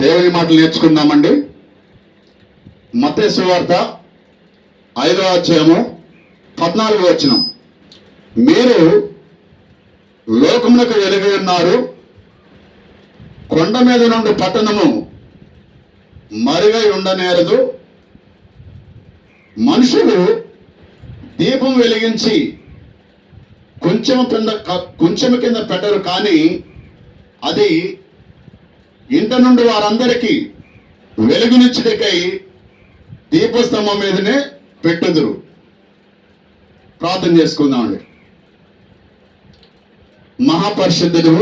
దేవుని మాటలు నేర్చుకుందామండి. మత్తయి సువార్త 5వ అధ్యాయము 14వ వచనం. మీరు లోకమునకు వెలుగై ఉన్నారు, కొండ మీద నుండి పట్టణము మరుగై ఉండనేరదు. మనుషులు దీపం వెలిగించి కొంచెము కింద పెట్టరు, కానీ అది ఇంట నుండి వారందరికీ వెలుగునిచ్చుటకై దీపస్తంభం మీదనే పెట్టుదురు. ప్రార్థన చేసుకుందామండి. మహాపరిశుద్ధుడు,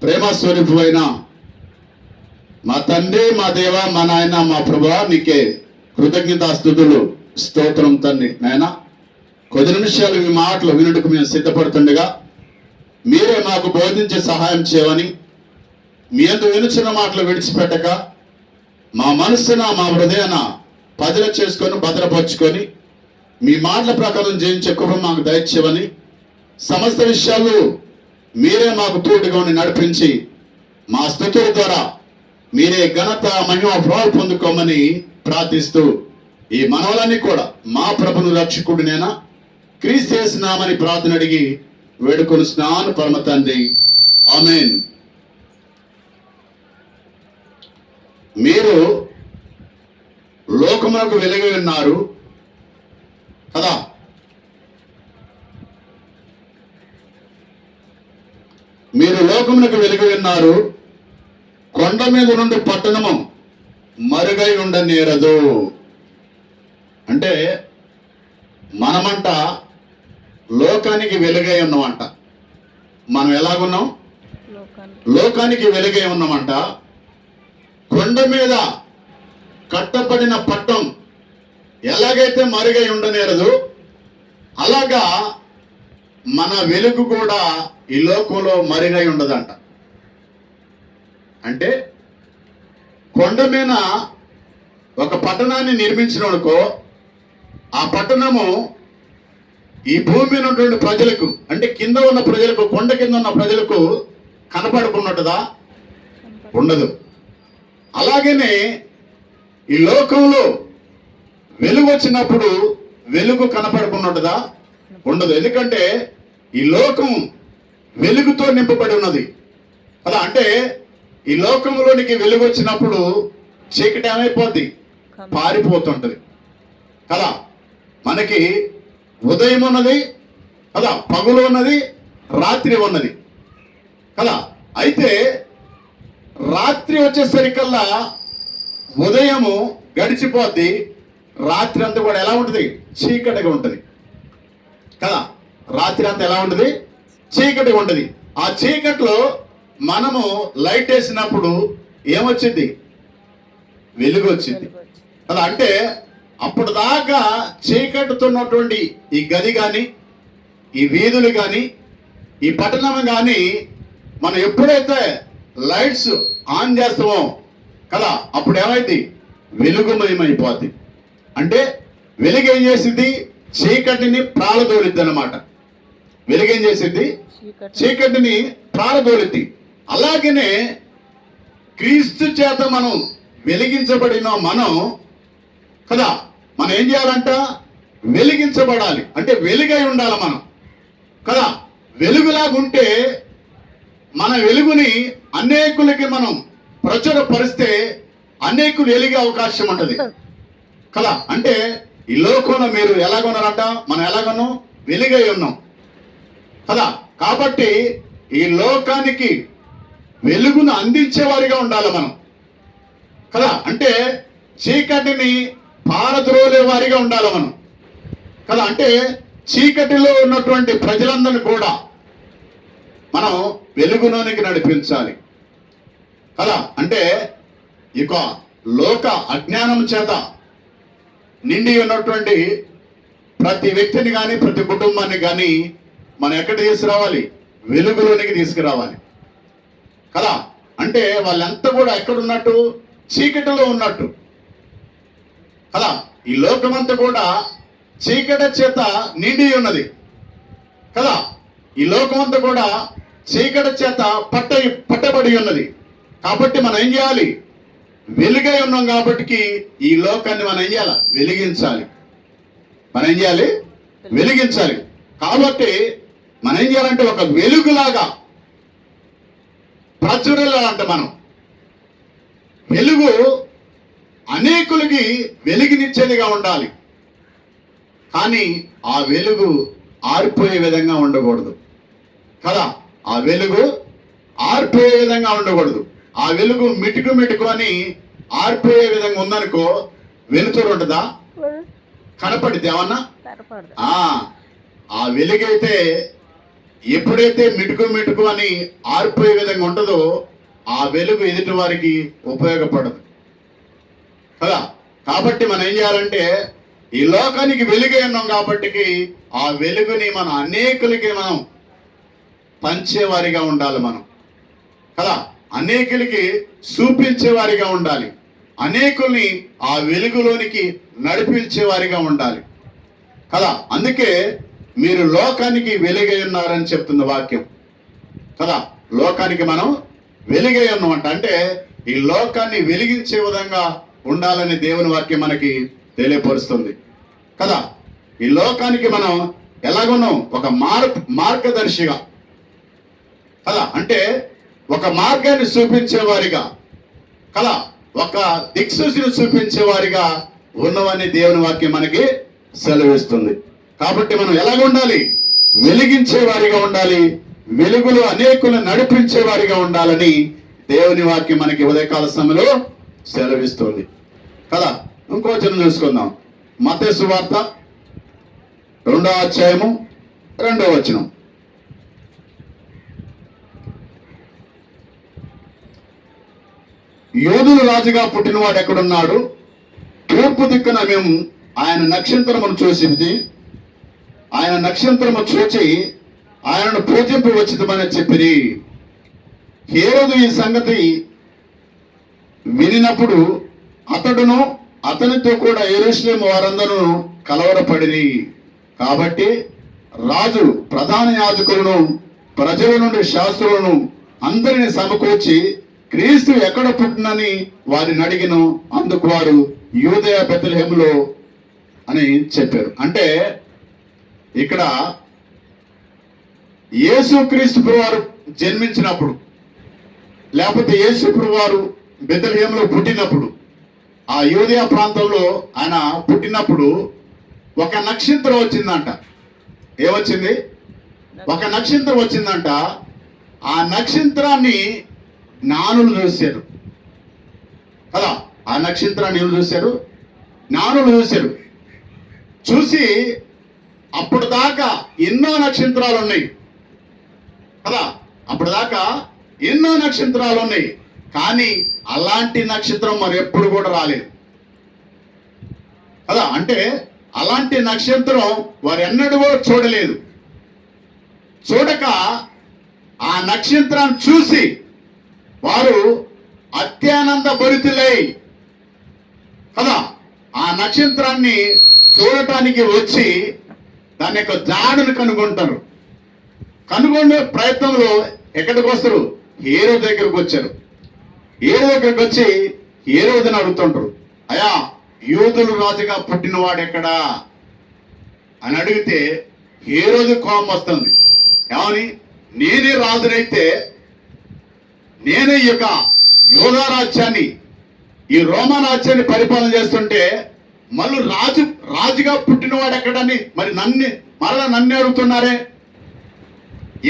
ప్రేమస్వరూపు అయిన మా తండ్రి, మా దేవ, మా నాయన, మా ప్రభువా, నీకే కృతజ్ఞతాస్తుతులు, స్తోత్రం తండ్రి. నాయన, కొద్ది నిమిషాలు మీ మాటలు వినుటకు మేము సిద్ధపడుతుండగా మీరే మాకు బోధించే సహాయం చేయమని, మీ అందు వినుచున్న మాటలు విడిచిపెట్టక మా మనస్సున, మా హృదయాన పదిల చేసుకొని భద్రపరుచుకొని మీ మాటల ప్రకారం జీవించే కృప మాకు దయచేయమని, సమస్త విషయాలు మీరే మాకు తోడుగా ఉండి నడిపించి మా స్తుతుల ద్వారా మీరే ఘనత, మహిమ, ప్రభావం పొందుకోమని ప్రార్థిస్తూ ఈ మనవలన్నీ కూడా మా ప్రభును రక్షకుడినైనా క్రీస్తు యేసు నామమున ప్రార్థన అడిగి వేడుకొనుచున్నాను పరమ తండ్రి, ఆమేన్. మీరు లోకమునకు వెలుగై ఉన్నారు కదా. మీరు లోకమునకు వెలుగై ఉన్నారు, కొండ మీద నుండి పట్టణము మరుగై ఉండనేరదు. అంటే మనమంట లోకానికి వెలుగై ఉన్నామంట. మనం ఎలాగున్నాం? లోకానికి వెలుగై ఉన్నామంట. కొండ మీద కట్టబడిన పట్టం ఎలాగైతే మరుగై ఉండనేరదు, అలాగా మన వెలుగు కూడా ఈ లోకంలో మరుగై ఉండదంట. అంటే కొండ మీద ఒక పట్టణాన్ని నిర్మించిననుకో, ఆ పట్టణము ఈ భూమి మీద ఉన్నటువంటి ప్రజలకు, అంటే కింద ఉన్న ప్రజలకు, కొండ కింద ఉన్న ప్రజలకు కనపడుకున్నట్టుదా? ఉండదు. అలాగనే ఈ లోకంలో వెలుగు వచ్చినప్పుడు వెలుగు కనపడుకున్నట్టుదా? ఉండదు. ఎందుకంటే ఈ లోకం వెలుగుతో నింపబడి ఉన్నది కదా. అంటే ఈ లోకంలోనికి వెలుగు వచ్చినప్పుడు చీకటి ఏమైపోద్ది? పారిపోతుంటది కదా. మనకి ఉదయం ఉన్నది కదా, పగులు ఉన్నది, రాత్రి ఉన్నది కదా. అయితే రాత్రి వచ్చేసరికల్లా ఉదయము గడిచిపోద్ది, రాత్రి అంతా కూడా ఎలా ఉంటుంది? చీకటిగా ఉంటుంది కదా. రాత్రి అంతా ఎలా ఉంటుంది? చీకటిగా ఉంటుంది. ఆ చీకట్లో మనము లైట్ వేసినప్పుడు ఏమొచ్చింది? వెలుగు వచ్చింది కదా. అంటే అప్పుడు దాకా చీకటితో ఉన్నటువంటి ఈ గది కానీ, ఈ వీధులు కానీ, ఈ పట్టణం కానీ, మనం ఎప్పుడైతే లైట్స్ ఆన్ చేస్తామో కదా, అప్పుడు ఏమైంది? వెలుగుమయమైపోద్ది. అంటే వెలుగు ఏం చేసింది? చీకటిని ప్రాళదోలిద్ది అన్నమాట. వెలుగు ఏం చేసింది? చీకటిని ప్రాళదోలిద్ది. అలాగనే క్రీస్తు చేత మనం వెలిగించబడిన మనం కదా, మనం ఏం చేయాలంట? వెలిగించబడాలి. అంటే వెలుగై ఉండాలి మనం కదా. వెలుగులాగుంటే మన వెలుగుని అనేకులకి మనం ప్రచురపరిస్తే అనేకులు వెలిగే అవకాశం ఉంటుంది కదా. అంటే ఈ లోకంలో మీరు ఎలాగొన్నారంట? మనం ఎలాగొన్నాం? వెలుగై ఉన్నాం కదా. కాబట్టి ఈ లోకానికి వెలుగును అందించేవారిగా ఉండాలి మనం కదా. అంటే చీకటిని పారద్రోలే వారిగా ఉండాలి మనం కదా. అంటే చీకటిలో ఉన్నటువంటి ప్రజలందరినీ కూడా మనం వెలుగులోనికి నడిపించాలి కదా. అంటే ఇక లోక అజ్ఞానం చేత నిండి ఉన్నటువంటి ప్రతి వ్యక్తిని కానీ, ప్రతి కుటుంబాన్ని కానీ మనం ఎక్కడ తీసుకురావాలి? వెలుగులోనికి తీసుకురావాలి కదా. అంటే వాళ్ళంతా కూడా ఎక్కడున్నట్టు? చీకటిలో ఉన్నట్టు కదా. ఈ లోకమంతా కూడా చీకటి చేత నిండి ఉన్నది కదా. ఈ లోకమంతా కూడా చీకటి చేత పట్టబడి ఉన్నది కాబట్టి మనం ఏం చేయాలి? వెలుగై ఉన్నాం కాబట్టి ఈ లోకాన్ని మనం ఏం చేయాలి? వెలిగించాలి. మనం ఏం చేయాలి? వెలిగించాలి. కాబట్టి మనం ఏం చేయాలంటే ఒక వెలుగులాగా ప్రచురాలంటే మనం వెలుగు అనేకులకి వెలుగునిచ్చేదిగా ఉండాలి. కానీ ఆ వెలుగు ఆరిపోయే విధంగా ఉండకూడదు కదా. ఆ వెలుగు ఆరిపోయే విధంగా ఉండకూడదు. ఆ వెలుగు మిటుకు అని ఆరిపోయే విధంగా ఉందనుకో, వెలుతురు ఉంటుందా? కనపడిద్ది ఏమన్నా? ఆ వెలుగైతే ఎప్పుడైతే మిటుకు అని ఆరిపోయే విధంగా ఉంటుందో ఆ వెలుగు ఎదుటి వారికి ఉపయోగపడదు కదా. కాబట్టి మనం ఏం చేయాలంటే ఈ లోకానికి వెలుగై ఉన్నాం కాబట్టి ఆ వెలుగుని మనం అనేకులకి మనం పంచేవారిగా ఉండాలి మనం కదా. అనేకులకి చూపించేవారిగా ఉండాలి. అనేకుల్ని ఆ వెలుగులోనికి నడిపించేవారిగా ఉండాలి కదా. అందుకే మీరు లోకానికి వెలుగై ఉన్నారని చెప్తుంది వాక్యం కదా. లోకానికి మనం వెలుగై ఉన్నామంట అంటే ఈ లోకాన్ని వెలిగించే విధంగా ఉండాలని దేవుని వాక్యం మనకి తెలియపరుస్తుంది కదా. ఈ లోకానికి మనం ఎలాగున్నాం? ఒక మార్గదర్శిగా కదా. అంటే ఒక మార్గాన్ని చూపించేవారిగా కదా, ఒక దిక్సూచిని చూపించేవారిగా ఉన్నవని దేవుని వాక్యం మనకి సెలవిస్తుంది. కాబట్టి మనం ఎలాగ ఉండాలి? వెలిగించే వారిగా ఉండాలి. వెలుగులో అనేకులను నడిపించే వారిగా ఉండాలని దేవుని వాక్యం మనకి ఉదయకాల సమయంలో సెలవిస్తుంది కదా. ఇంకో వచనం చూసుకుందాం. మత్తయి సువార్త 2వ అధ్యాయము 2వ వచనం. యోధులు రాజుగా పుట్టినవాడు ఎక్కడున్నాడు? తూర్పు దిక్కున మేము ఆయన నక్షత్రమును చూసింది. ఆయన నక్షత్రము చూచి ఆయనను పూజింపు వచ్చిందని చెప్పిరి. హేరోదు ఈ సంగతి వినినప్పుడు అతడును అతనితో కూడా యెరూషలేము వారందరూ కలవరపడిరి. కాబట్టి రాజు ప్రధాన యాజకులను ప్రజల నుండి శాస్త్రులను అందరిని సమకూర్చి క్రీస్తు ఎక్కడ పుట్టినని వారిని అడిగిను. అందుకు వారు యూదయ బెత్లెహేములో అని చెప్పారు. అంటే ఇక్కడ యేసుక్రీస్తు వారు జన్మించినప్పుడు లేకపోతే యేసు వారు బెత్లెహేములో పుట్టినప్పుడు ఆ యూదయ ప్రాంతంలో ఆయన పుట్టినప్పుడు ఒక నక్షత్రం వచ్చిందంట. ఏమొచ్చింది? ఒక నక్షత్రం వచ్చిందంట. ఆ నక్షత్రాన్ని జ్ఞానులు చూశారు కదా. ఆ నక్షత్రాన్ని ఎవరు చూశారు? జ్ఞానులు చూశారు. చూసి అప్పుడు దాకా ఎన్నో నక్షత్రాలు ఉన్నాయి కదా. అప్పుడు దాకా ఎన్నో నక్షత్రాలు ఉన్నాయి. కానీ అలాంటి నక్షత్రం మరి ఎప్పుడు కూడా రాలేదు కదా. అంటే అలాంటి నక్షత్రం వారు ఎన్నడూ కూడా చూడలేదు. చూడక ఆ నక్షత్రాన్ని చూసి వారు అత్యానంద భరితులై కదా ఆ నక్షత్రాన్ని చూడటానికి వచ్చి దాని యొక్క జాడును కనుగొంటారు. కనుగొనే ప్రయత్నంలో ఎక్కడికి వస్తారు? హేరోదు దగ్గరకు వచ్చారు. హేరోదు దగ్గరకు వచ్చి హేరోదుని అడుగుతుంటారు, అయ్యా యూదులు రాజుగా పుట్టినవాడు ఎక్కడా అని అడిగితే హేరోదు కోపం వస్తుంది. ఏమని? నేనే రాజునైతే నేనే ఈ యొక్క యూదా రాజ్యాన్ని ఈ రోమా రాజ్యాన్ని పరిపాలన చేస్తుంటే మళ్ళీ రాజుగా పుట్టినవాడు ఎక్కడని మరి నన్ను అడుగుతున్నారే,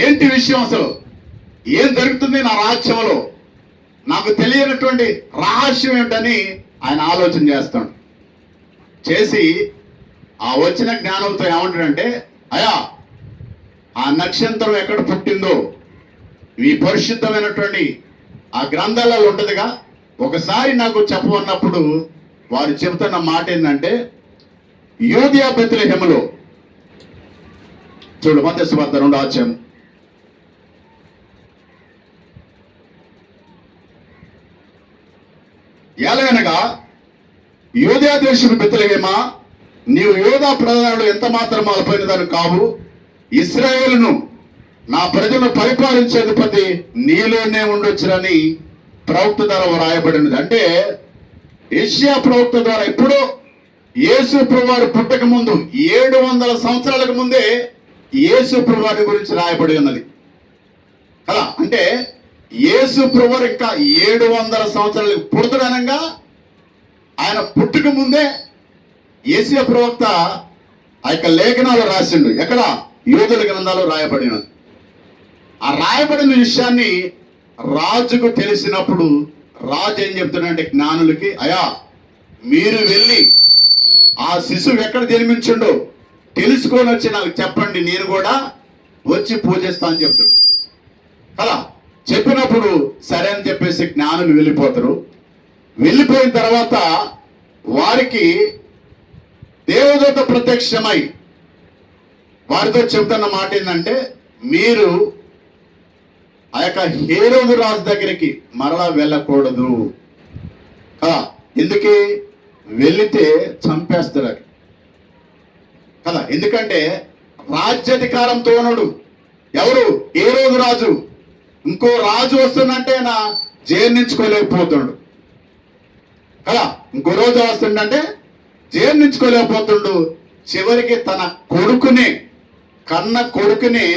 ఏంటి విషయం? అసలు ఏం జరుగుతుంది నా రాజ్యంలో? నాకు తెలియనటువంటి రహస్యం ఏంటని ఆయన ఆలోచన చేస్తాడు. చేసి ఆ వచ్చిన జ్ఞానంతో ఏమంటాడంటే, అయ్యా ఆ నక్షత్రం ఎక్కడ పుట్టిందో ఈ పరిశుద్ధమైనటువంటి ఆ గ్రంథాలలో ఉంటుందిగా, ఒకసారి నాకు చెప్పమన్నప్పుడు వారు చెబుతున్న మాట ఏంటంటే యూదయ బెత్లెహేములో. చూడు మత్తయి సువార్త 2వ అధ్యాయం ఎలాగనగా యూదయ దేశపు బెత్లెహేమా, నీవు యూదా ప్రధానుడు ఎంత మాత్రం అల్పైనదాన్ని కావు. ఇశ్రాయేలును నా ప్రజలను పరిపాలించే అధిపతి నీలోనే ఉండొచ్చునని ప్రవక్త ద్వారా వ్రాయబడినది. అంటే యెషయా ప్రవక్త ద్వారా ఎప్పుడో యేసు ప్రభువారు పుట్టక ముందు 700 సంవత్సరాలకు ముందే యేసు ప్రభువారి గురించి రాయబడి ఉన్నది కదా. అంటే యేసు ప్రభువారు ఇంకా 700 సంవత్సరాలకు పుడతాడనగా ఆయన పుట్టక ముందే యెషయా ప్రవక్త ఆ యొక్క లేఖనాలు రాసిండు. ఎక్కడ? యోధుల గ్రంథాలు రాయబడి ఉన్నది. ఆ రాయబడిన విషయాన్ని రాజుకు తెలిసినప్పుడు రాజు ఏం చెప్తున్నాడంటే జ్ఞానులకి, అయా మీరు వెళ్ళి ఆ శిశువు ఎక్కడ జన్మించుండో తెలుసుకొని వచ్చి నాకు చెప్పండి, నేను కూడా వచ్చి పూజిస్తా అని చెప్తాడు కదా. చెప్పినప్పుడు సరే అని చెప్పేసి జ్ఞానులు వెళ్ళిపోతారు. వెళ్ళిపోయిన తర్వాత వారికి దేవదూత ప్రత్యక్షమై వారితో చెబుతున్న మాట ఏంటంటే, మీరు ఆ యొక్క హేరోదు రాజు దగ్గరికి మరలా వెళ్ళకూడదు కదా. ఎందుకు? వెళితే చంపేస్తారు కదా. ఎందుకంటే రాజ్యాధికారంతో ఉన్నాడు ఎవరు? హేరోదు రాజు. ఇంకో రాజు వస్తుందంటే నా జీర్ణించుకోలేకపోతున్నాడు కదా. ఇంకో రోజు వస్తుందంటే జీర్ణించుకోలేకపోతుండు. చివరికి తన కొడుకుని, కన్న కొడుకుని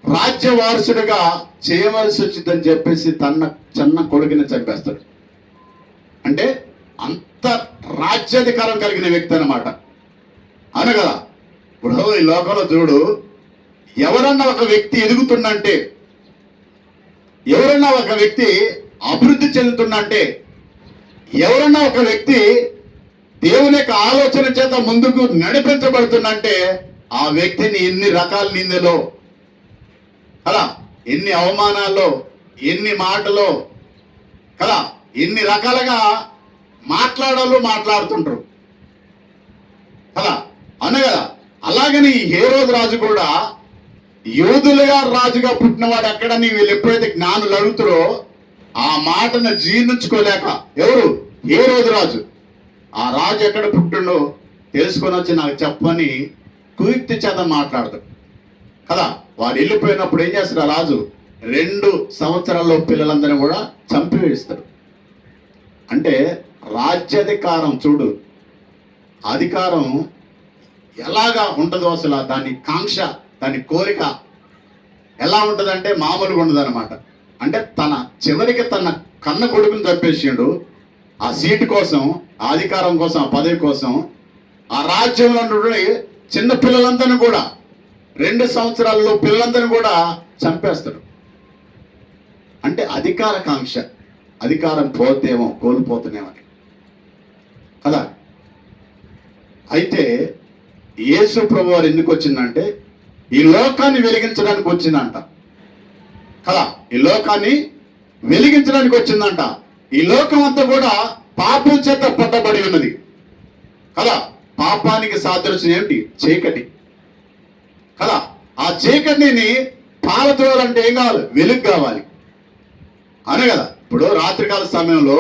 రాజ్య వారసుడిగా చేయవలసి వచ్చిందని చెప్పేసి తన చిన్న కొడుకుని చంపేస్తాడు. అంటే అంత రాజ్యాధికారం కలిగిన వ్యక్తి అన్నమాట. అవును కదా. ఇప్పుడు ఈ లోకంలో చూడు, ఎవరన్నా ఒక వ్యక్తి ఎదుగుతుందంటే, ఎవరన్నా ఒక వ్యక్తి అభివృద్ధి చెందుతుందంటే, ఎవరన్నా ఒక వ్యక్తి దేవుని యొక్క ఆలోచన చేత ముందుకు నడిపించబడుతుందంటే ఆ వ్యక్తిని ఎన్ని రకాల నిందలో కదా, ఎన్ని అవమానాల్లో, ఎన్ని మాటలో కదా, ఎన్ని రకాలుగా మాట్లాడుతుంటారు కదా. అన్న కదా. అలాగని హేరోదు రాజు కూడా యోధులుగా రాజుగా పుట్టినవాడు ఎక్కడని వీళ్ళు ఎప్పుడైతే జ్ఞానులు అడుగుతారో ఆ మాటను జీర్ణించుకోలేక ఎవరు? హేరోదు రాజు. ఆ రాజు ఎక్కడ పుట్టిండో తెలుసుకొని వచ్చి నాకు చెప్పని కుయుక్తి చేత మాట్లాడతాడు కదా. వాడు వెళ్ళిపోయినప్పుడు ఏం చేస్తాడు? రాజు 2 సంవత్సరాల్లో పిల్లలందరినీ కూడా చంపివేస్తాడు. అంటే రాజ్యాధికారం చూడు, అధికారం ఎలాగా ఉంటుందో అసలు దాని కాంక్ష, దాని కోరిక ఎలా ఉంటుందంటే మామూలుగా ఉండదు అనమాట. అంటే చివరికి తన కన్న కొడుకుని చంపేసిండు ఆ సీటు కోసం, ఆ అధికారం కోసం, ఆ పదవి కోసం. ఆ రాజ్యంలో ఉన్నటువంటి చిన్న పిల్లలందరినీ కూడా 2 సంవత్సరాల్లో పిల్లలందరినీ కూడా చంపేస్తాడు. అంటే అధికార కాంక్ష, అధికారం పోతేమో కోల్పోతున్నామో కదా. అయితే యేసు ప్రభువారు ఎందుకు వచ్చిందంటే ఈ లోకాన్ని వెలిగించడానికి వచ్చిందంట కదా. ఈ లోకాన్ని వెలిగించడానికి వచ్చిందంట. ఈ లోకం అంతా కూడా పాపం చేత పట్టబడి ఉన్నది కదా. పాపానికి సాదృశ్యం ఏమిటి? చీకటి కదా. ఆ చీకటిని పారదోలాలంటే ఏం కావాలి? వెలుగు కావాలి అనే కదా. ఇప్పుడు రాత్రికాల సమయంలో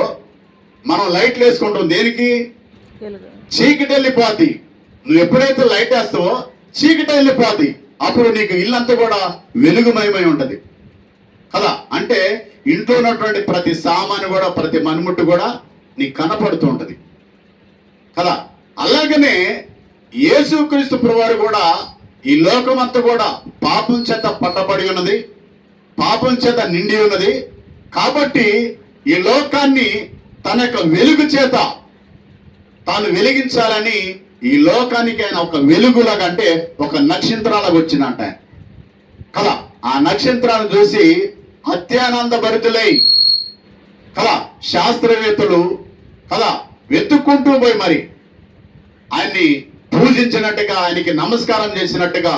మనం లైట్లు వేసుకుంటాం దేనికి? చీకటి వెళ్ళిపోద్ది. నువ్వు ఎప్పుడైతే లైట్ వేస్తావో చీకటి వెళ్ళిపోద్ది. అప్పుడు నీకు ఇల్లంతా కూడా వెలుగుమయమై ఉంటది కదా. అంటే ఇంట్లో ఉన్నటువంటి ప్రతి సామాను కూడా, ప్రతి మనుముట్టు కూడా నీకు కనపడుతూ ఉంటది కదా. అలాగనే యేసుక్రీస్తు ప్రభువారు కూడా ఈ లోకం అంతా కూడా పాపం చేత పట్టబడి ఉన్నది, పాపం చేత నిండి ఉన్నది. కాబట్టి ఈ లోకాన్ని తన యొక్క వెలుగు చేత తాను వెలిగించాలని ఈ లోకానికి ఆయన ఒక వెలుగులాగా, అంటే ఒక నక్షత్రాలకు వచ్చిందంట కదా. ఆ నక్షత్రాన్ని చూసి అత్యానంద భరితులై కదా శాస్త్రవేత్తలు కదా వెతుక్కుంటూ పోయి మరి ఆయన్ని పూజించినట్టుగా, ఆయనకి నమస్కారం చేసినట్టుగా,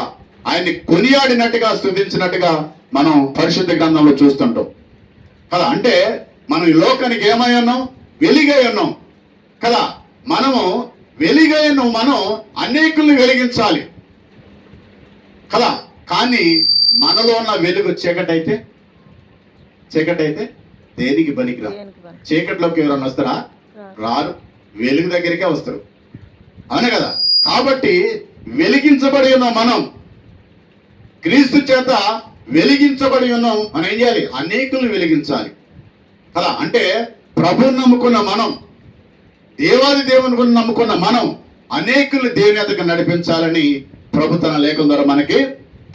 ఆయన్ని కొనియాడినట్టుగా, స్తుతించినట్టుగా మనం పరిశుద్ధ గ్రంథంలో చూస్తుంటాం కదా. అంటే మనం ఈ లోకానికి ఏమై ఉన్నాం? వెలుగై ఉన్నాం కదా. మనము వెలుగై ఉన్నాం. మనం అనేకుల్ని వెలిగించాలి కదా. కానీ మనలో ఉన్న వెలుగు చీకటైతే దేనికి పనికిరా? చీకటిలోకి ఎవరన్నా వస్తారా? రారు. వెలుగు దగ్గరికే వస్తారు. అవునే కదా. కాబట్టి వెలిగించబడి ఉన్నాం మనం, క్రీస్తు చేత వెలిగించబడి ఉన్నాం. మనం ఏం చేయాలి? అనేకులు వెలిగించాలి. కదా. అంటే ప్రభువుని నమ్ముకున్న మనం, దేవాది దేవుని నమ్ముకున్న మనం అనేకులు దేవుని ఎదుగు నడిపించాలని ప్రభు తన లేఖల ద్వారా మనకి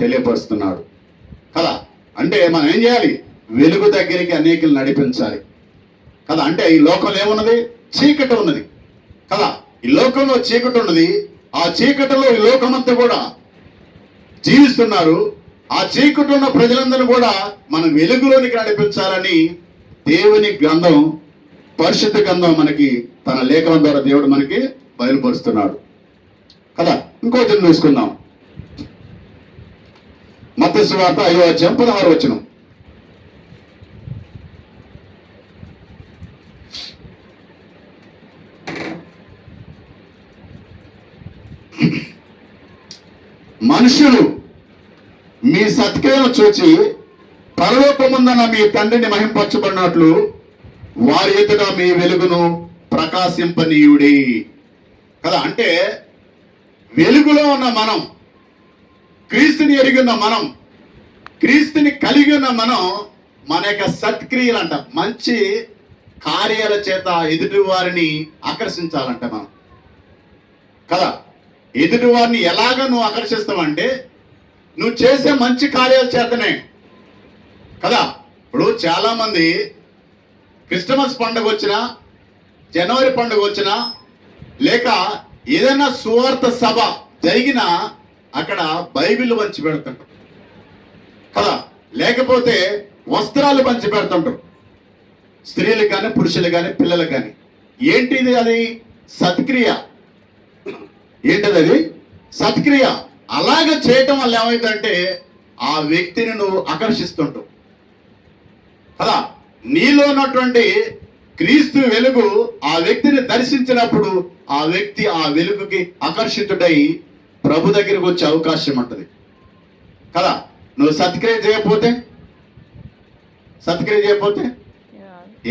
తెలియపరుస్తున్నాడు కదా. అంటే మనం ఏం చేయాలి? వెలుగు దగ్గరికి అనేకులు నడిపించాలి కదా. అంటే ఈ లోకంలో ఏమున్నది? చీకటి ఉన్నది కదా. ఈ లోకంలో చీకటి ఉన్నది. ఆ చీకటిలో ఈ లోకమంతా కూడా జీవిస్తున్నారు. ఆ చీకటి ఉన్న ప్రజలందరూ కూడా మనం వెలుగులోనికి నడిపించాలని దేవుని గ్రంథం, పరిశుద్ధ గ్రంథం మనకి తన లేఖల ద్వారా దేవుడు మనకి బయలుపరుస్తున్నాడు కదా. ఇంకోటి చూసుకుందాం. మత్తయి సువార్త 5వ అధ్యాయం 16వ వచనం. మనుషులు మీ సత్క్రియలను చూచి పరలోకముందున్న మీ తండ్రిని మహింపరచబడినట్లు వారి ఎదుట మీ వెలుగును ప్రకాశింపనీయుడి కదా. అంటే వెలుగులో ఉన్న మనం, క్రీస్తుని ఎరిగి ఉన్న మనం, క్రీస్తుని కలిగి ఉన్న మనం మన యొక్క సత్క్రియలు అంట, మంచి కార్యాల చేత ఎదుటి వారిని ఆకర్షించాలంట మనం కదా. ఎదుటి వారిని ఎలాగ నువ్వు ఆకర్షిస్తావంటే నువ్వు చేసే మంచి కార్యాల చేతనే కదా. ఇప్పుడు చాలా మంది క్రిస్టమస్ పండుగ వచ్చినా, జనవరి పండుగ వచ్చినా, లేక ఏదైనా సువార్త సభ జరిగినా అక్కడ బైబిల్ పంచి పెడుతుంటారు కదా. లేకపోతే వస్త్రాలు పంచి పెడుతుంటారు, స్త్రీలకు కానీ పురుషులకు కానీ పిల్లలకు కానీ. ఏంటిది? అది సత్క్రియ. ఏంటది? అది సత్క్రియ. అలాగ చేయటం వల్ల ఏమైందంటే ఆ వ్యక్తిని నువ్వు ఆకర్షిస్తుంటావు కదా. నీలో ఉన్నటువంటి క్రీస్తు వెలుగు ఆ వ్యక్తిని దర్శించినప్పుడు ఆ వ్యక్తి ఆ వెలుగుకి ఆకర్షితుడై ప్రభు దగ్గరికి వచ్చే అవకాశం ఉంటుంది కదా. నువ్వు సత్క్రియ చేయకపోతే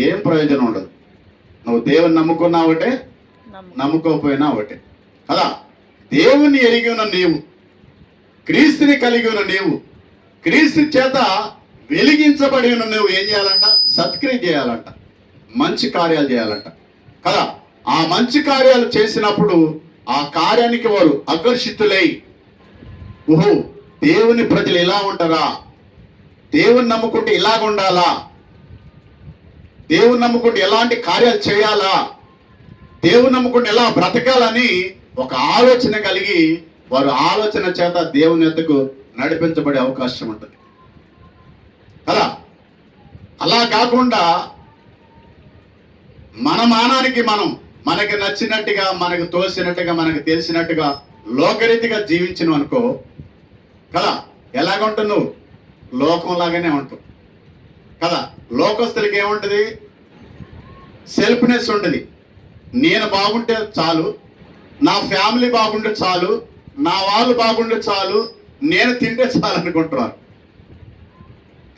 ఏం ప్రయోజనం ఉండదు. నువ్వు దేవుని నమ్ముకున్నా ఒకటే, నమ్ముకోకపోయినా ఒకటే కదా. దేవుణ్ణి ఎరిగి ఉన్న నీవు, క్రీస్తుని కలిగి ఉన్న నీవు, క్రీస్తు చేత వెలిగించబడి ఉన్న నువ్వు ఏం చేయాలంట? సత్క్రియ చేయాలంట, మంచి కార్యాలు చేయాలంట కదా. ఆ మంచి కార్యాలు చేసినప్పుడు ఆ కార్యానికి వారు ఆకర్షితులై, ఓహో దేవుని ప్రజలు ఇలా ఉంటారా, దేవుని నమ్ముకుంటే ఇలాగ ఉండాలా, దేవుని నమ్ముకుంటే ఎలాంటి కార్యాలు చేయాలా, దేవుని నమ్ముకుంటే ఎలా బ్రతకాలని ఒక ఆలోచన కలిగి వారు ఆలోచన చేత దేవుని యొద్దకు నడిపించబడే అవకాశం ఉంటుంది కదా. అలా కాకుండా మన మానానికి మనం, మనకి నచ్చినట్టుగా, మనకు తోసినట్టుగా, మనకు తెలిసినట్టుగా లోకరీతిగా జీవించను అనుకో కదా. ఎలాగుంటున్నావు? లోకంలాగానే ఉంటావు కదా. లోకస్తులకి ఏముంటుంది? సెల్ఫ్నెస్ ఉంటుంది. నేను బాగుంటే చాలు, నా ఫ్యామిలీ బాగుంటే చాలు, నా వాళ్ళు బాగుంటే చాలు, నేను తింటే చాలు అనుకుంటున్నారు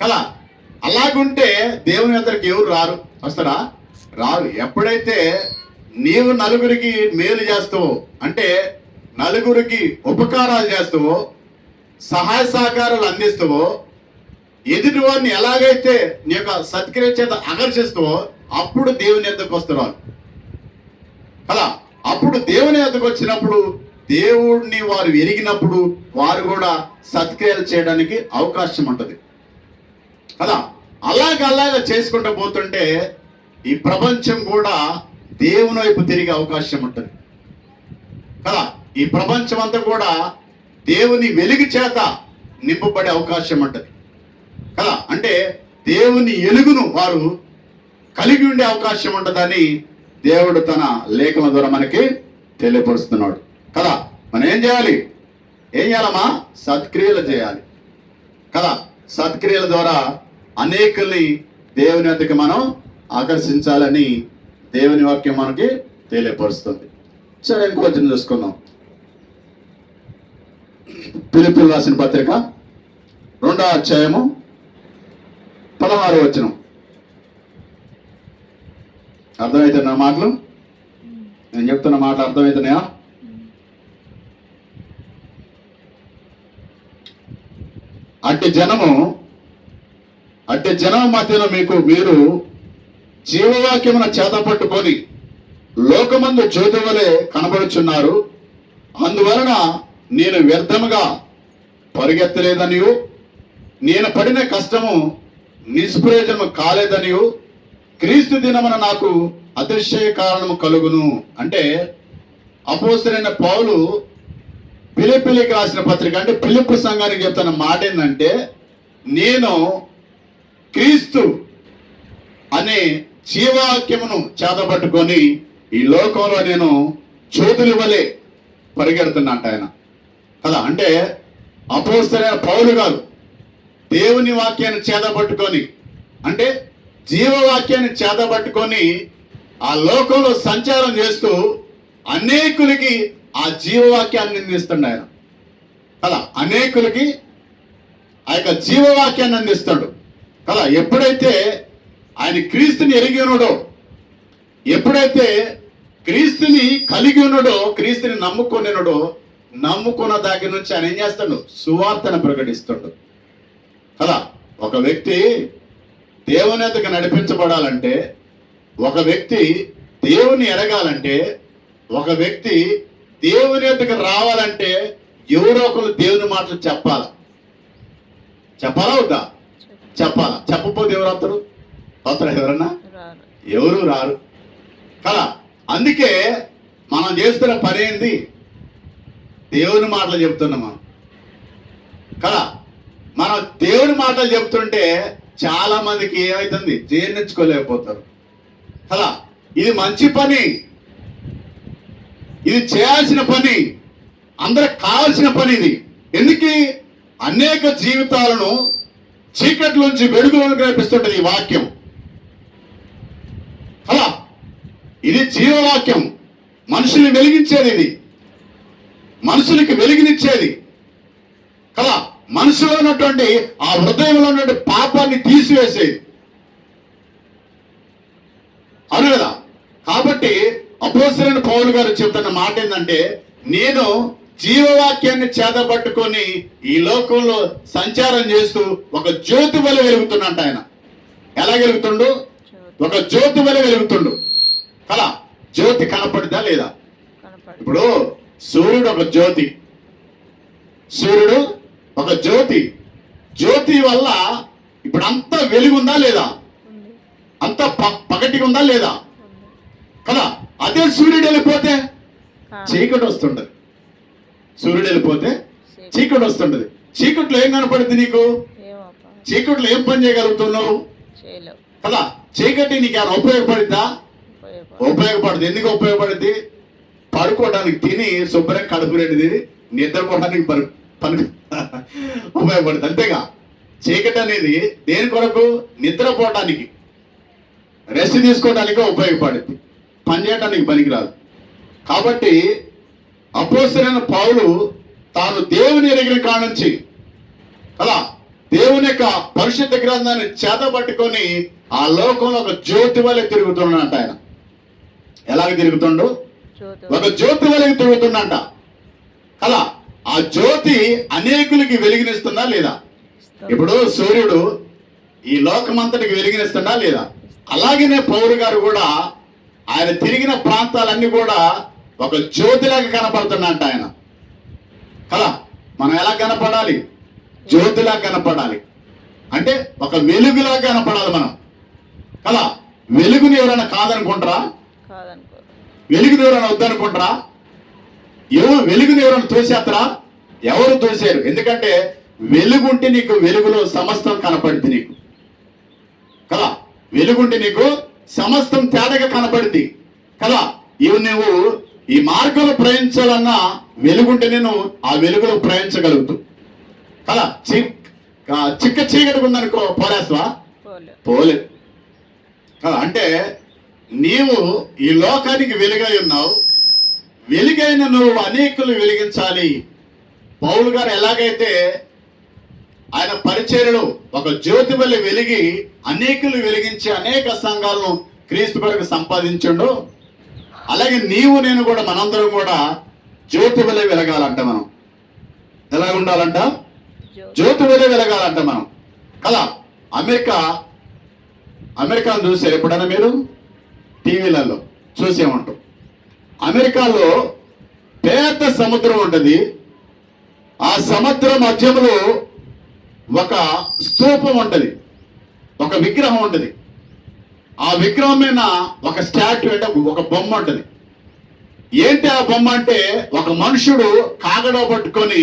కదా. అలాగుంటే దేవుని దగ్గరికి ఎవరు రారు? వస్తారా? రారు. ఎప్పుడైతే నీవు నలుగురికి మేలు చేస్తావో, అంటే నలుగురికి ఉపకారాలు చేస్తావో, సహాయ సహకారాలు అందిస్తావో, ఎదుటి వారిని ఎలాగైతే నీ యొక్క సత్క్రియ చేత ఆకర్షిస్తావో అప్పుడు దేవుని యొద్దకు వస్తారు కదా. అప్పుడు దేవుని యొద్దకు వచ్చినప్పుడు దేవుడిని వారు ఎరిగినప్పుడు వారు కూడా సత్క్రియలు చేయడానికి అవకాశం ఉంటుంది కదా. అలాగ చేసుకుంటూ పోతుంటే ఈ ప్రపంచం కూడా దేవుని వైపు తిరిగే అవకాశం ఉంటుంది కదా. ఈ ప్రపంచం అంతా కూడా దేవుని వెలుగు చేత నింపబడే అవకాశం ఉంటుంది కదా. అంటే దేవుని వెలుగును వారు కలిగి ఉండే అవకాశం ఉంటుందని దేవుడు తన లేఖన ద్వారా మనకి తెలియపరుస్తున్నాడు కదా. మనం ఏం చేయాలమ్మా? సత్క్రియలు చేయాలి కదా. సత్క్రియల ద్వారా అనేకుల్ని దేవుని వద్దకు మనం ఆకర్షించాలని దేవుని వాక్యం మనకి తెలియపరుస్తుంది. సరే, ఇంకొంచెం చూసుకుందాం. ఫిలిప్పీయులకు రాసిన పత్రిక 2వ అధ్యాయము 16వ వచనం. అర్థమవుతున్నా మాటలు? నేను చెప్తున్న మాట అర్థమవుతున్నాయా? అట్టి జనము మధ్యలో మీరు జీవవాక్యమున చేత పట్టుకొని లోకమందు జ్యోతి వలె కనబడుచున్నారు. అందువలన నేను వ్యర్థముగా పరిగెత్తలేదనియు నేను పడిన కష్టము నిష్ప్రయోజనము కాలేదనియు క్రీస్తు దినమున నాకు అతిశయ కారణము కలుగును. అంటే అపోస్తలుడైన పౌలు ఫిలిప్పీయులకు రాసిన పత్రిక, అంటే ఫిలిప్పీ సంఘానికి చెప్తున్న మాట ఏంటంటే, నేను క్రీస్తు అనే జీవవాక్యమును చేతపట్టుకొని ఈ లోకంలో నేను జ్యోతుల వలె పరిగెడుతున్నట్టు ఆయన కదా. అంటే అపోస్తలుడైన పౌలు గారు దేవుని వాక్యాన్ని చేతపట్టుకొని, అంటే జీవవాక్యాన్ని చేతపట్టుకొని ఆ లోకంలో సంచారం చేస్తూ అనేకులకి ఆ జీవవాక్యాన్ని అందిస్తాడు ఆయన కదా. అనేకులకి ఆ యొక్క జీవవాక్యాన్ని అందిస్తాడు కదా. ఎప్పుడైతే ఆయన క్రీస్తుని ఎరిగి ఉన్నాడో, ఎప్పుడైతే క్రీస్తుని కలిగి ఉన్నాడో, క్రీస్తుని నమ్ముకున్నాడో, నమ్ముకున్న దగ్గర నుంచి ఆయన ఏం చేస్తాడు? సువార్తను ప్రకటిస్తాడు కదా. ఒక వ్యక్తి దేవుని ఎదుగు నడిపించబడాలంటే, ఒక వ్యక్తి దేవుని ఎరగాలంటే, ఒక వ్యక్తి దేవుని ఎదుగు రావాలంటే ఎవరో ఒకరు దేవుని మాటలు చెప్పాలా వద్దా? చెప్పాలా. చెప్పకపోతే ఎవరు వస్తారు? ఎవరన్నా? ఎవరు రారు కదా. అందుకే మనం చేస్తున్న పని ఏంది? దేవుని మాటలు చెప్తున్నాం మనం కదా. మనం దేవుని మాటలు చెప్తుంటే చాలా మందికి ఏమవుతుంది? జీర్ణించుకోలేకపోతారు కదా. ఇది మంచి పని, ఇది చేయాల్సిన పని, అందరికి కావాల్సిన పని ఇది. ఎందుకు? అనేక జీవితాలను చీకట్లోంచి వెలుగులోకి నడిపిస్తుంటది ఈ వాక్యం కదా. ఇది జీవవాక్యం, మనుషుల్ని వెలిగించేది, ఇది మనుషులకి వెలుగునిచ్చేది కదా. మనసులో ఉన్నటువంటి ఆ హృదయంలో ఉన్నటువంటి పాపాన్ని తీసివేసేది, అవును కదా. కాబట్టి అపోస్తలుడైన పౌలు గారు చెప్తున్న మాట ఏంటంటే, నేను జీవవాక్యాన్ని చేతపట్టుకొని ఈ లోకంలో సంచారం చేస్తూ ఒక జ్యోతి వలె వెలుగుతున్నట్టు ఆయన. ఎలా వెలుగుతుండు? ఒక జ్యోతి వలె వెలుగుతుండు కదా. జ్యోతి కనపడిదా లేదా? ఇప్పుడు సూర్యుడు ఒక జ్యోతి, సూర్యుడు ఒక జ్యోతి. జ్యోతి వల్ల ఇప్పుడు అంత వెలుగుందా లేదా? అంత పగటిగా ఉందా లేదా కదా. అదే సూర్యుడు వెళ్ళిపోతే చీకటి వస్తుంటది. సూర్యుడు వెళ్ళిపోతే చీకటి వస్తుంటది. చీకట్లో ఏం కనపడుతుంది నీకు? చీకట్లో ఏం పని చేయగలుగుతున్నావు కదా. చీకటి నీకు ఏమైనా ఉపయోగపడిద్దా? ఉపయోగపడుతుంది. ఎందుకు ఉపయోగపడుద్ది? పడుకోవడానికి, తిని శుభ్రంగా కడుపు రెండుది నిద్రపోవడానికి పని ఉపయోగపడుతుంది, అంతేగా. చీకటి అనేది దేని కొరకు? నిద్రపోవటానికి, రెస్ట్ తీసుకోవడానికి ఉపయోగపడుతుంది, పని చేయడానికి పనికిరాదు. కాబట్టి అపోస్తలుడైన పౌలు తాను దేవుని ఎరిగిన కానుంచి కదా, దేవుని యొక్క పరిశుద్ధ గ్రంథాన్ని చేతపట్టుకొని ఆ లోకంలో ఒక జ్యోతి వలె తిరుగుతున్నట్టు ఆయన. ఎలాగ తిరుగుతుండు? ఒక జ్యోతి వలె తిరుగుతున్నట్ట కదా. ఆ జ్యోతి అనేకులకి వెలిగినిస్తుందా లేదా? ఇప్పుడు సూర్యుడు ఈ లోకమంతటికి వెలిగినిస్తుందా లేదా? అలాగనే పౌలు గారు కూడా ఆయన తిరిగిన ప్రాంతాలన్నీ కూడా ఒక జ్యోతిలాగా కనపడుతున్నట్ట ఆయన కదా. మనం ఎలా కనపడాలి? జ్యోతిలా కనపడాలి, అంటే ఒక వెలుగులా కనపడాలి మనం కదా. వెలుగుని ఎవరైనా కాదనుకుంటారా? వెలుగుని ఎవరైనా వద్దనుకుంటారా? వెలుగుని ఎవరైనా తోసేస్తారా? ఎవరు తోసారు? ఎందుకంటే వెలుగుంటే నీకు వెలుగులో సమస్తం కనపడింది నీకు కదా. వెలుగుంటే నీకు సమస్తం తేడాగా కనపడింది కదా. ఇవి నువ్వు ఈ మార్గంలో ప్రయాణించాలన్నా వెలుగుంటే నేను ఆ వెలుగులో ప్రయాణించగలుగుతూ కదా. చిక్క చీకటి ఉందనుకో, పోలేస్తావా? పోలేదు కదా. అంటే నీవు ఈ లోకానికి వెలుగై ఉన్నావు. వెలుగైన నువ్వు అనేకులు వెలిగించాలి. పౌలు గారు ఎలాగైతే ఆయన పరిచర్యలో ఒక జ్యోతి వలె వెలిగి అనేకులు వెలిగించి అనేక సంఘాలను క్రీస్తు కొరకు సంపాదించండు, అలాగే నీవు నేను కూడా, మనందరం కూడా జ్యోతి వలె వెలగాలంట. మనం ఎలా ఉండాలంట? జ్యోతి వలె వెలగాలంట మనం కదా. అమెరికా అమెరికాను చూసారు ఎప్పుడైనా మీరు? టీవీలలో చూసే ఉంటాం. అమెరికాలో పెద్ద సముద్రం ఉంటుంది. ఆ సముద్రం మధ్యలో ఒక స్తూపం ఉంటుంది, ఒక విగ్రహం ఉంటుంది. ఆ విగ్రహం మీద ఒక స్టాట్యూ అంటే ఒక బొమ్మ ఉంటుంది. ఏంటి ఆ బొమ్మ అంటే ఒక మనుషుడు కాగడ పట్టుకొని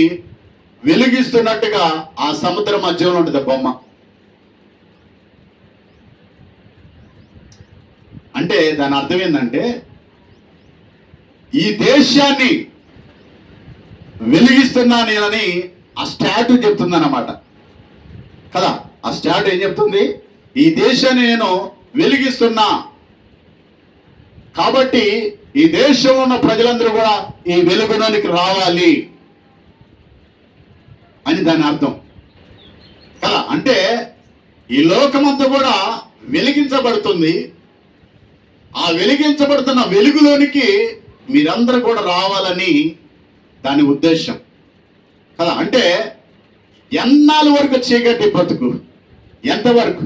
వెలిగిస్తున్నట్టుగా ఆ సముద్ర మధ్యలో ఉంటుంది బొమ్మ. అంటే దాని అర్థం ఏంటంటే ఈ దేశాన్ని వెలిగిస్తున్నా నేనని ఆ స్టాట్యూ చెప్తుంది అన్నమాట కదా. ఆ స్టాట్యూ ఏం చెప్తుంది? ఈ దేశాన్ని నేను వెలిగిస్తున్నా కాబట్టి ఈ దేశంలో ఉన్న ప్రజలందరూ కూడా ఈ వెలుగులోనికి రావాలి అని దాని అర్థం కదా. అంటే ఈ లోకమంతా కూడా వెలిగించబడుతుంది. ఆ వెలిగించబడుతున్న వెలుగులోనికి మీరందరూ కూడా రావాలని దాని ఉద్దేశం కదా. అంటే ఎన్నాళ్ళ వరకు చీకటి బ్రతుకు? ఎంతవరకు,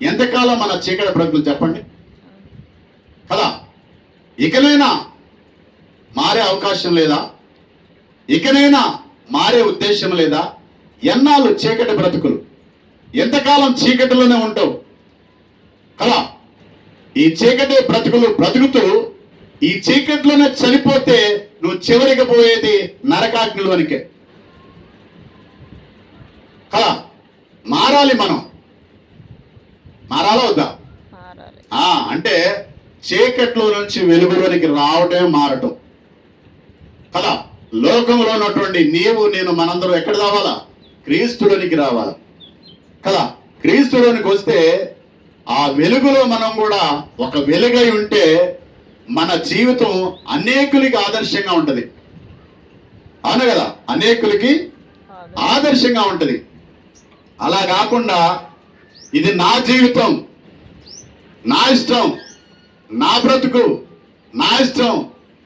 ఎంతకాలం మన చీకటి బ్రతుకులు చెప్పండి కదా. ఇకనైనా మారే అవకాశం లేదా? ఇకనైనా మారే ఉద్దేశం లేదా? ఎన్నాళ్ళు చీకటి బ్రతుకులు? ఎంతకాలం చీకటిలోనే ఉంటావు కదా. ఈ చీకటి బ్రతుకులు బ్రతుకుతూ ఈ చీకటిలోనే చనిపోతే నువ్వు చివరికి పోయేది నరకాగ్నిలోనికే కదా. మారాలి, మనం మారాలా వద్దా? అంటే చీకట్లో నుంచి వెలుగులోనికి రావటమే మారటం కదా. లోకంలో ఉన్నటువంటి నీవు నేను మనందరం ఎక్కడ రావాలా? క్రీస్తులోనికి రావాలా కదా. క్రీస్తులోనికి వస్తే ఆ వెలుగులో మనం కూడా ఒక వెలుగై ఉంటే మన జీవితం అనేకులకి ఆదర్శంగా ఉంటది. అవును కదా, అనేకులకి ఆదర్శంగా ఉంటది. అలా కాకుండా ఇది నా జీవితం, నా ఇష్టం, నా బ్రతుకు, నా ఇష్టం,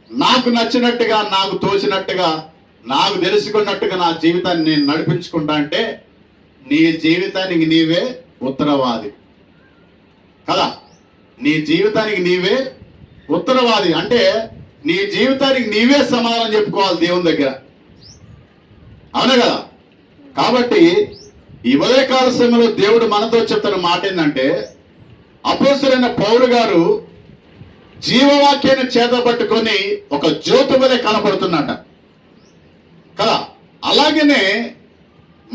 నాకు నచ్చినట్టుగా, నాకు తోచినట్టుగా, నాకు తెలుసుకున్నట్టుగా నా జీవితాన్ని నేను నడిపించుకుంటా అంటే నీ జీవితానికి నీవే ఉత్తరవాది కదా. నీ జీవితానికి నీవే ఉత్తరవాది అంటే నీ జీవితానికి నీవే సమాధానం చెప్పుకోవాలి దేవుని దగ్గర. అవునా కదా. కాబట్టి ఈ ఉదయకాల సమయంలో దేవుడు మనతో చెప్తున్న మాట ఏంటంటే, అపోస్తలుడైన పౌలు గారు జీవవాక్యాన్ని చేతబట్టుకొని ఒక జ్యోతి వలె కనపడుతున్నట కదా. అలాగనే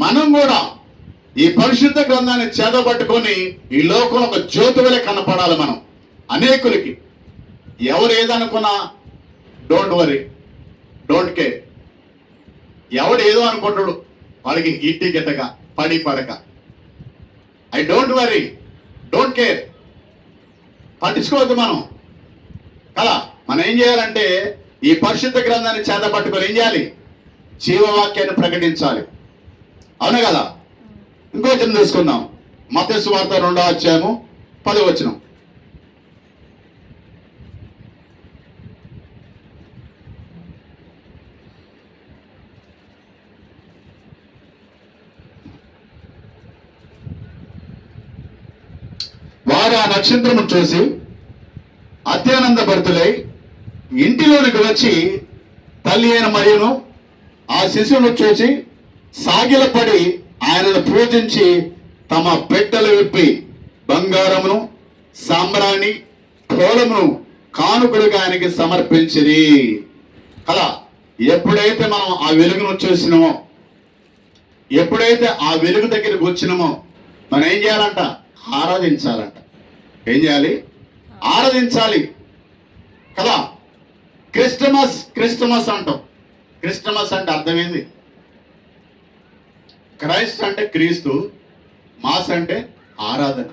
మనం కూడా ఈ పరిశుద్ధ గ్రంథాన్ని చేతబట్టుకొని ఈ లోకంలో ఒక జ్యోతి వలె కనపడాలి మనం అనేకులకి. ఎవరు ఏదనుకున్నా డోంట్ వరీ, డోంట్ కేర్. ఎవడు ఏదో అనుకుంటాడు, వాడికి ఇంటి గిట్టగా పడి పడక. I don't worry, don't care. పట్టించుకోవద్దు మనం కదా. మనం ఏం చేయాలంటే ఈ పరిశుద్ధ గ్రంథాన్ని చేతపట్టుకొని ఏం చేయాలి? జీవవాక్యాన్ని ప్రకటించాలి. అవునా కదా. ఇంకో వచనం తీసుకుందాం. మత్తయి సువార్త 2వ అధ్యాయము 10వ వచనం. వారు ఆ నక్షత్రము చూసి అత్యానంద భరితులై ఇంటిలోనికి వచ్చి తల్లి అయిన మరియును ఆ శిశువును చూసి సాగిలపడి ఆయనను పూజించి తమ పెట్టెలు విప్పి బంగారమును సాంబ్రాణి కోలమును కానుకలుగా ఆయనకి సమర్పించిరి కదా. ఎప్పుడైతే మనం ఆ వెలుగును చూసినామో, ఎప్పుడైతే ఆ వెలుగు దగ్గరికి వచ్చినామో మనం ఏం చేయాలంట? ఆరాధించాలంట. ఏం చేయాలి? ఆరాధించాలి కదా. క్రిస్టమస్ క్రిస్టమస్ అంటాం. క్రిస్టమస్ అంటే అర్థమైంది? క్రైస్ట్ అంటే క్రీస్తు, మాస్ అంటే ఆరాధన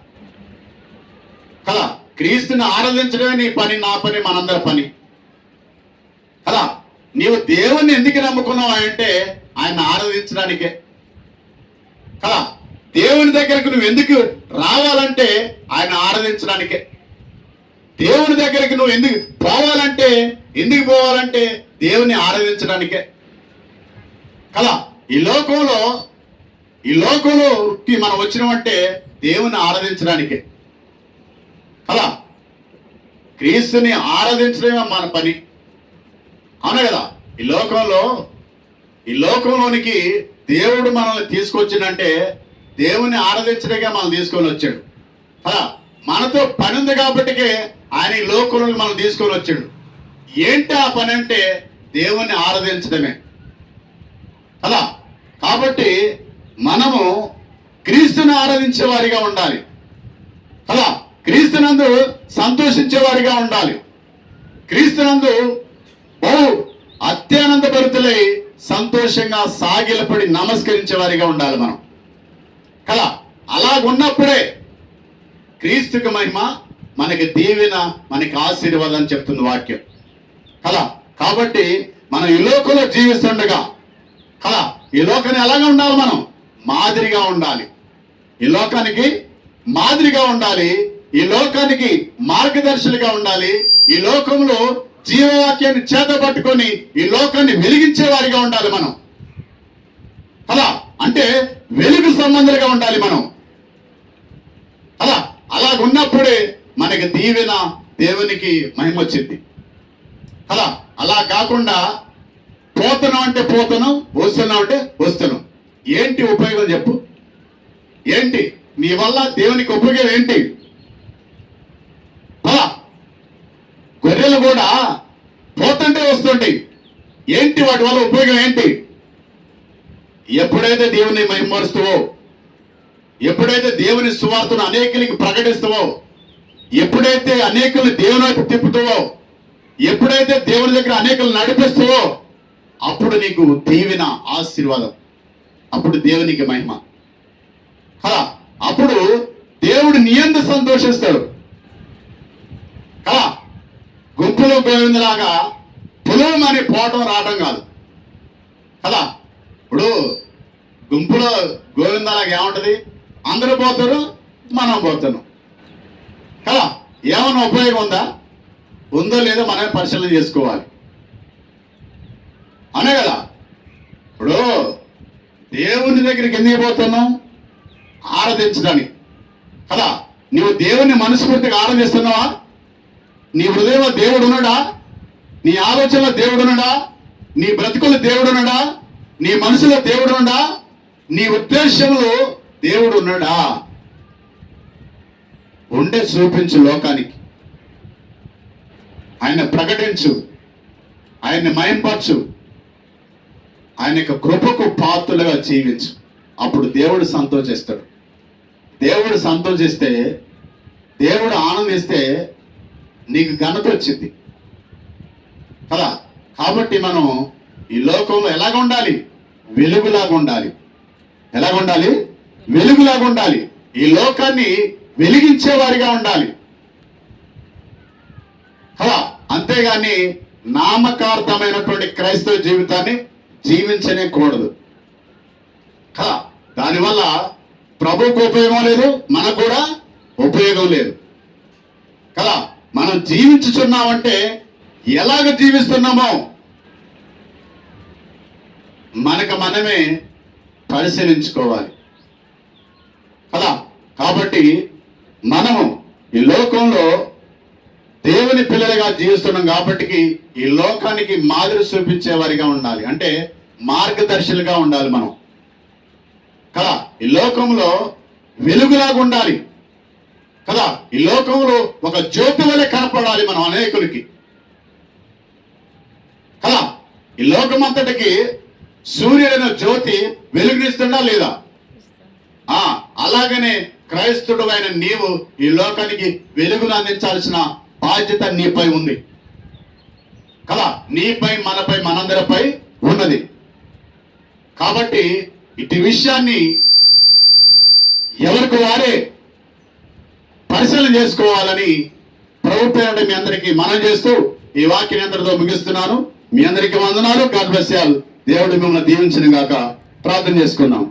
కదా. క్రీస్తుని ఆరాధించడమే నీ పని, నా పని, మనందరి పని కదా. నీవు దేవుణ్ణి ఎందుకు నమ్ముకున్నావు అంటే ఆయన ఆరాధించడానికే కదా. దేవుని దగ్గరకు నువ్వు ఎందుకు రావాలంటే ఆయన ఆరాధించడానికే. దేవుని దగ్గరికి నువ్వు ఎందుకు పోవాలంటే, ఎందుకు పోవాలంటే దేవుని ఆరాధించడానికే కదా. ఈ లోకంలోకి మనం వచ్చినామంటే దేవుని ఆరాధించడానికే. కదా. క్రీస్తుని ఆరాధించడమే మన పని, అవునా కదా. ఈ లోకంలోనికి దేవుడు మనల్ని తీసుకొచ్చిందంటే దేవుని ఆరాధించడమే మనల్ని తీసుకొని వచ్చాడు కదా. మనతో పని ఉంది కాబట్టికే ఆయన ఈ లోకంలోకి మనం తీసుకొని వచ్చాడు. ఏంటి ఆ పని అంటే దేవుణ్ణి ఆరాధించడమే కదా. కాబట్టి మనము క్రీస్తుని ఆరాధించే వారిగా ఉండాలి కదా. క్రీస్తునందు సంతోషించే వారిగా ఉండాలి. క్రీస్తునందు బహు అత్యానంద భరితులై సంతోషంగా సాగిలపడి నమస్కరించే వారిగా ఉండాలి మనం కదా. అలాగున్నప్పుడే క్రీస్తుకి మహిమ, మనకి దీవెన, మనకి ఆశీర్వాదం అని చెప్తుంది వాక్యం కదా. కాబట్టి మనం ఈ లోకంలో జీవిస్తుండగా కదా, ఈ లోకాన్ని ఎలాగా ఉండాలి, మనం మాదిరిగా ఉండాలి. ఈ లోకానికి మాదిరిగా ఉండాలి, ఈ లోకానికి మార్గదర్శులుగా ఉండాలి. ఈ లోకంలో జీవవాక్యాన్ని చేత పట్టుకొని ఈ లోకాన్ని వెలిగించే వారిగా ఉండాలి మనం కదా. అంటే వెలుగు సంబంధులుగా ఉండాలి మనం అలా. అలాగున్నప్పుడే మనకి దీవెన, దేవునికి మహిమ వచ్చింది కదా. అలా కాకుండా పోతున్నాం అంటే పోతున్నాం, వస్తున్నాం అంటే వస్తున్నాం. ఏంటి ఉపయోగం చెప్పు? ఏంటి నీ వల్ల దేవునికి ఉపయోగం ఏంటి? అలా గొర్రెలు కూడా పోతుంటే వస్తుంటాయి. ఏంటి వాటి వల్ల ఉపయోగం ఏంటి? ఎప్పుడైతే దేవుని మహిమరుస్తావో, ఎప్పుడైతే దేవుని సువార్తను అనేకులకి ప్రకటిస్తావో, ఎప్పుడైతే అనేకులు దేవుని వైపు తిప్పుతావో, ఎప్పుడైతే దేవుని దగ్గర అనేకులు నడిపిస్తావో, అప్పుడు నీకు దీవెన, ఆశీర్వాదం, అప్పుడు దేవునికి మహిమ కదా. అప్పుడు దేవుడు నీ యందు సంతోషిస్తాడు కదా. గుంపులో గోవిందలాగా పులుమని పోవటం రావడం కాదు కదా. ఇప్పుడు గుంపులో గోవిందలాగా ఏముంటది? అందరూ పోతారు, మనం పోతాను కదా. ఏమన్నా ఉపయోగం ఉందా? ఉందో లేదో మనమే పరిశీలన చేసుకోవాలి అనే కదా. ఇప్పుడు దేవుని దగ్గరికి ఎందుకు పోతున్నాం? ఆరాధించడానికి కదా. నువ్వు దేవుణ్ణి మనస్ఫూర్తిగా ఆరాధిస్తున్నావా? నీ హృదయంలో దేవుడు ఉన్నాడా? నీ ఆలోచనలో దేవుడు ఉన్నాడా? నీ బ్రతుకులో దేవుడు ఉన్నాడా? నీ మనసులో దేవుడు ఉన్నాడా? నీ ఉద్దేశంలో దేవుడు ఉన్నాడా? ఉండే చూపించు లోకానికి, ఆయన ప్రకటించు, ఆయన్ని మయంపరచు, ఆయన యొక్క కృపకు పాత్రలుగా జీవించు. అప్పుడు దేవుడు సంతోషిస్తాడు. దేవుడు సంతోషిస్తే, దేవుడు ఆనందిస్తే నీకు ఘనత వచ్చింది కదా. కాబట్టి మనం ఈ లోకంలో ఎలాగ ఉండాలి? వెలుగులాగా ఉండాలి. ఎలాగ ఉండాలి? వెలుగులాగా ఉండాలి. ఈ లోకాన్ని వెలిగించే వారిగా ఉండాలి కదా. అంతేగాని నామకార్థమైనటువంటి క్రైస్తవ జీవితాన్ని జీవించనే కూడదు కదా. దానివల్ల ప్రభువుకు ఉపయోగం లేదు, మనకు కూడా ఉపయోగం లేదు కదా. మనం జీవించుచున్నామంటే ఎలాగ జీవిస్తున్నామో మనకు మనమే పరిశీలించుకోవాలి కదా. కాబట్టి మనము ఈ లోకంలో దేవుని పిల్లలుగా జీవిస్తున్నాం కాబట్టి ఈ లోకానికి మాదిరి చూపించే వారిగా ఉండాలి. అంటే మార్గదర్శులుగా ఉండాలి మనం కదా. ఈ లోకంలో వెలుగులాగా ఉండాలి కదా. ఈ లోకంలో ఒక జ్యోతి వలె కనపడాలి మనం అనేకులకి కదా. ఈ లోకమంతటికి సూర్యుడైన జ్యోతి వెలుగునిస్తుందా లేదా? అలాగనే క్రైస్తవుడు అయిన నీవు ఈ లోకానికి వెలుగును అందించాల్సిన బాధ్యత నీపై ఉంది కదా. నీపై, మనపై, మనందరిపై ఉన్నది. కాబట్టి ఇటు విషయాన్ని ఎవరికి వారే పరిశీలన చేసుకోవాలని ప్రభు పేరిట మీ అందరికీ మనం చేస్తూ ఈ వాక్యాన్ని అందరితో ముగిస్తున్నాను. మీ అందరికీ వందనాలు. God bless you all. దేవుడు మిమ్మల్ని దీవించును గాక. ప్రార్థన చేసుకుందాం.